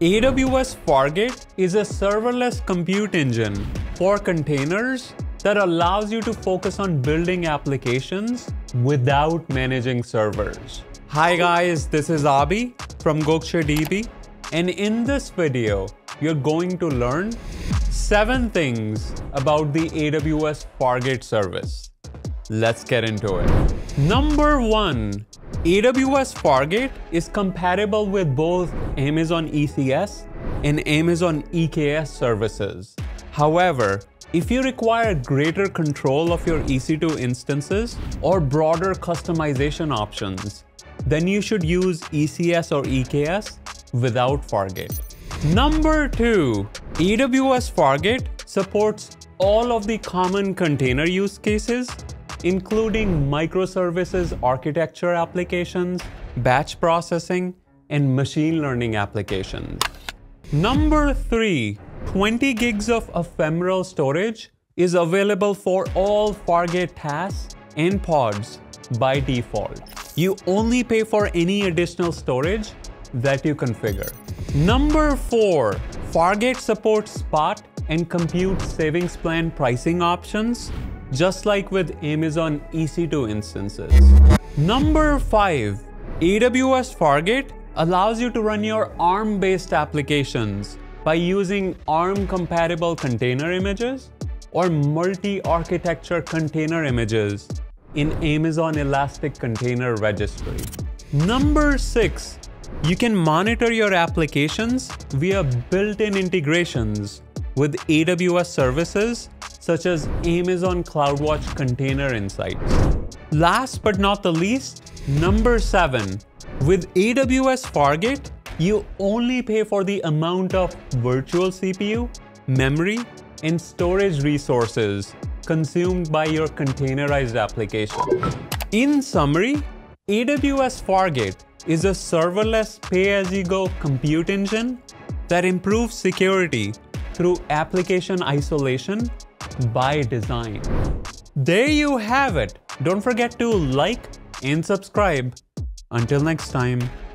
AWS Fargate is a serverless compute engine for containers that allows you to focus on building applications without managing servers. Hi guys, this is Abi from GokceDB, and in this video, you're going to learn 7 things about the AWS Fargate service. Let's get into it. Number 1, AWS Fargate is compatible with both Amazon ECS and Amazon EKS services. However, if you require greater control of your EC2 instances or broader customization options, then you should use ECS or EKS without Fargate. Number 2, AWS Fargate supports all of the common container use cases, including microservices architecture applications, batch processing, and machine learning applications. Number 3, 20 gigs of ephemeral storage is available for all Fargate tasks and pods by default. You only pay for any additional storage that you configure. Number 4, Fargate supports spot and compute savings plan pricing options, just like with Amazon EC2 instances. Number 5, AWS Fargate allows you to run your ARM-based applications by using ARM-compatible container images or multi-architecture container images in Amazon Elastic Container Registry. Number 6, you can monitor your applications via built-in integrations with AWS services such as Amazon CloudWatch Container Insights. Last but not the least, number 7, with AWS Fargate, you only pay for the amount of virtual CPU, memory, and storage resources consumed by your containerized application. In summary, AWS Fargate is a serverless pay-as-you-go compute engine that improves security through application isolation by design. There you have it. Don't forget to like and subscribe. Until next time.